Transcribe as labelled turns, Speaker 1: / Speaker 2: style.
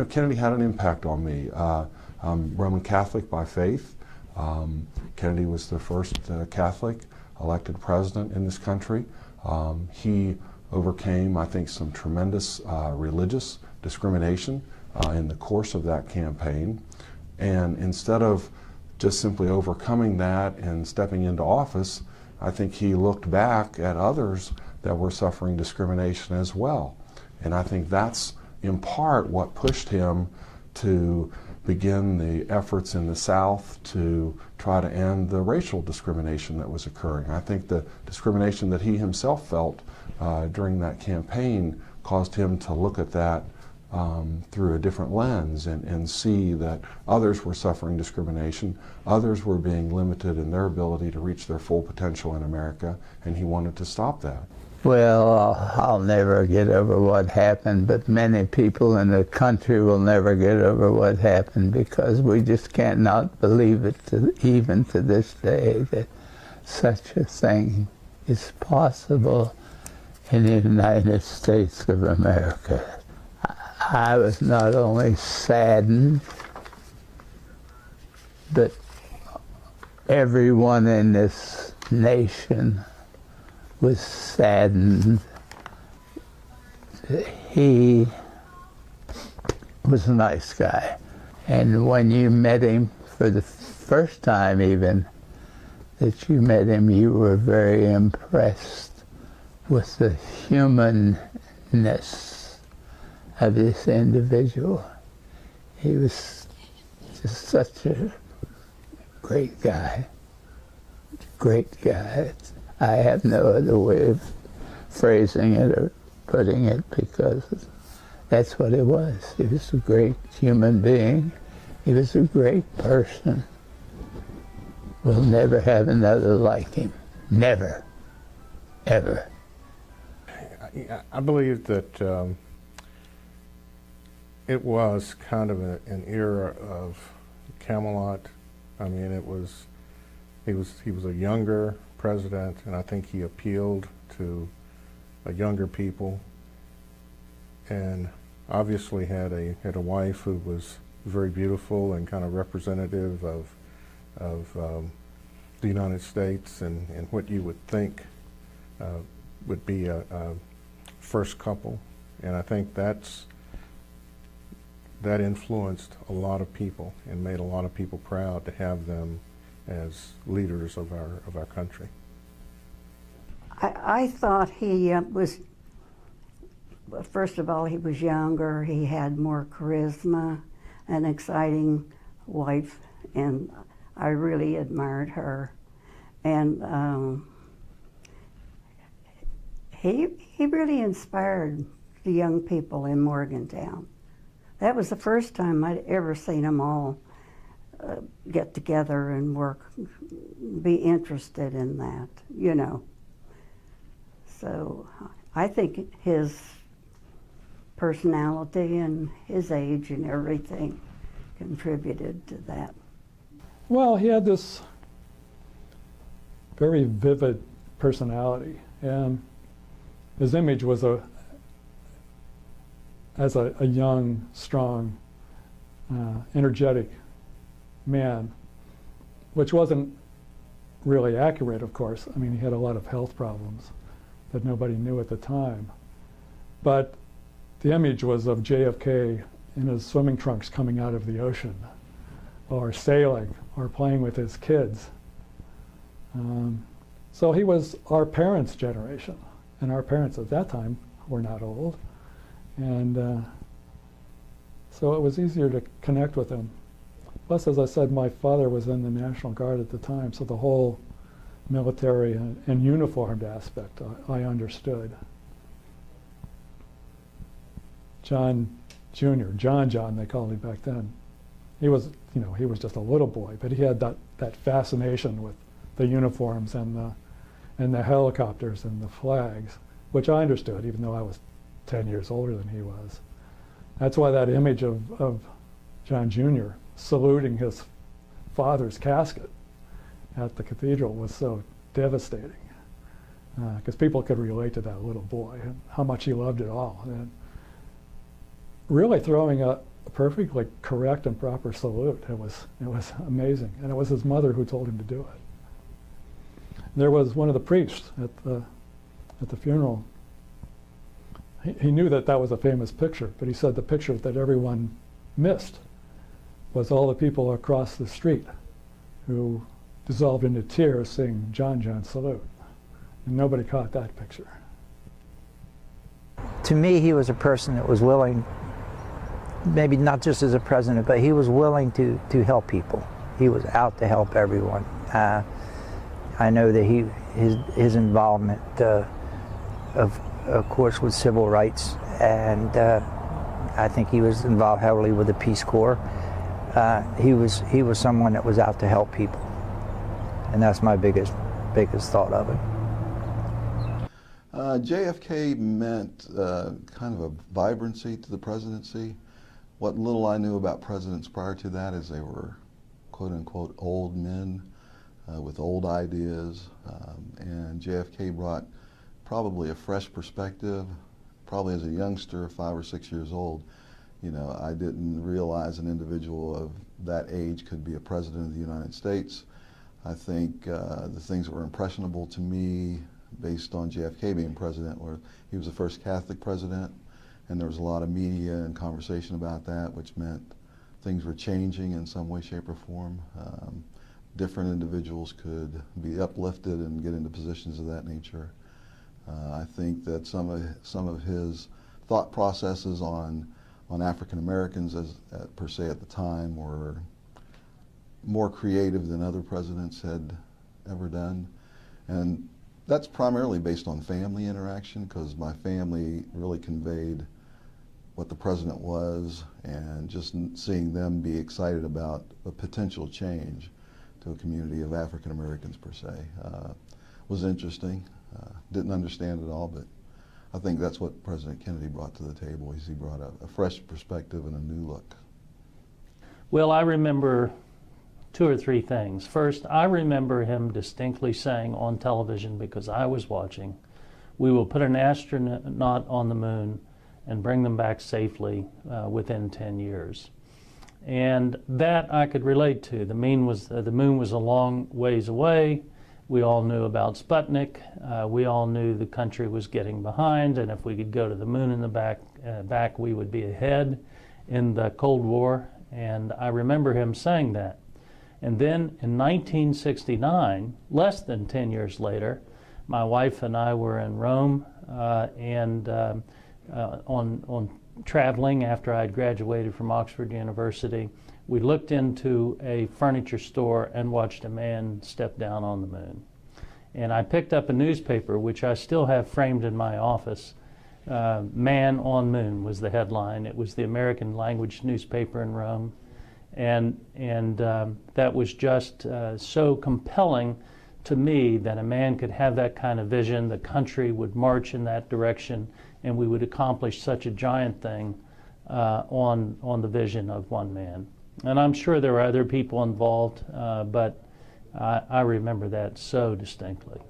Speaker 1: Kennedy had an impact on me. I'm Roman Catholic by faith. Kennedy was the first Catholic elected president in this country. He overcame, I think, some tremendous religious discrimination in the course of that campaign. And instead of just simply overcoming that and stepping into office, I think he looked back at others that were suffering discrimination as well. And I think that's in part what pushed him to begin the efforts in the South to try to end the racial discrimination that was occurring. I think the discrimination that he himself felt during that campaign caused him to look at that through a different lens and see that others were suffering discrimination, others were being limited in their ability to reach their full potential in America, and he wanted to stop that.
Speaker 2: Well, I'll never get over what happened, but many people in the country will never get over what happened because we just cannot believe it, even to this day, that such a thing is possible in the United States of America. I was not only saddened, but everyone in this nation was saddened. He was a nice guy. And when you met him for the first time even, that you met him, you were very impressed with the humanness of this individual. He was just such a great guy. Great guy. I have no other way of phrasing it or putting it because that's what it was. He was a great human being. He was a great person. We'll never have another like him. Never. Ever.
Speaker 3: I believe that it was kind of an era of Camelot. I mean, he was a younger president, and I think he appealed to a younger people, and obviously had a wife who was very beautiful and kind of representative of the United States and what you would think would be a first couple, and I think that influenced a lot of people and made a lot of people proud to have them as leaders of our country.
Speaker 4: I thought he was, first of all, he was younger, he had more charisma, an exciting wife, and I really admired her. And he really inspired the young people in Morgantown. That was the first time I'd ever seen them all get together and work, be interested in that, you know. So I think his personality and his age and everything contributed to that.
Speaker 5: Well, he had this very vivid personality, and his image was as a young, strong, energetic man, which wasn't really accurate, of course. I mean, he had a lot of health problems that nobody knew at the time. But the image was of JFK in his swimming trunks coming out of the ocean, or sailing, or playing with his kids. So he was our parents' generation, and our parents at that time were not old. And so it was easier to connect with him. Plus, as I said, my father was in the National Guard at the time, so the whole military and uniformed aspect I understood. John Jr., John they called him back then. He was, he was just a little boy, but he had that fascination with the uniforms and the helicopters and the flags, which I understood, even though I was 10 years older than he was. That's why that image of John Jr. saluting his father's casket at the cathedral was so devastating, because people could relate to that little boy and how much he loved it all. And really throwing perfectly correct and proper salute. It was amazing, and it was his mother who told him to do it. There was one of the priests at the funeral. He knew that that was a famous picture, but he said the picture that everyone missed was all the people across the street who dissolved into tears saying, "John, John, salute." And nobody caught that picture.
Speaker 6: To me, he was a person that was willing, maybe not just as a president, but he was willing to help people. He was out to help everyone. I know that his involvement, of course, with civil rights, and I think he was involved heavily with the Peace Corps. He was someone that was out to help people, and that's my biggest thought of it.
Speaker 7: JFK meant kind of a vibrancy to the presidency. What little I knew about presidents prior to that is they were quote-unquote old men with old ideas, and JFK brought probably a fresh perspective. Probably as a youngster, 5 or 6 years old, you know, I didn't realize an individual of that age could be a president of the United States. I think the things that were impressionable to me based on JFK being president were he was the first Catholic president, and there was a lot of media and conversation about that, which meant things were changing in some way, shape, or form. Different individuals could be uplifted and get into positions of that nature. I think that some of his thought processes on African Americans per se at the time were more creative than other presidents had ever done. And that's primarily based on family interaction, because my family really conveyed what the president was, and just seeing them be excited about a potential change to a community of African Americans per se was interesting. Didn't understand it all, but I think that's what President Kennedy brought to the table. He brought a fresh perspective and a new look.
Speaker 8: Well, I remember 2 or 3 things. First, I remember him distinctly saying on television, because I was watching, "We will put an astronaut on the moon and bring them back safely within 10 years. And that I could relate to. The moon was a long ways away. We all knew about Sputnik. We all knew the country was getting behind, and if we could go to the moon in the back, we would be ahead in the Cold War. And I remember him saying that. And then in 1969, less than 10 years later, my wife and I were in Rome on traveling after I'd graduated from Oxford University. We looked into a furniture store and watched a man step down on the moon. And I picked up a newspaper, which I still have framed in my office. "Man on Moon" was the headline. It was the American language newspaper in Rome. And that was just so compelling to me that a man could have that kind of vision, the country would march in that direction, and we would accomplish such a giant thing on the vision of one man. And I'm sure there were other people involved, but I remember that so distinctly.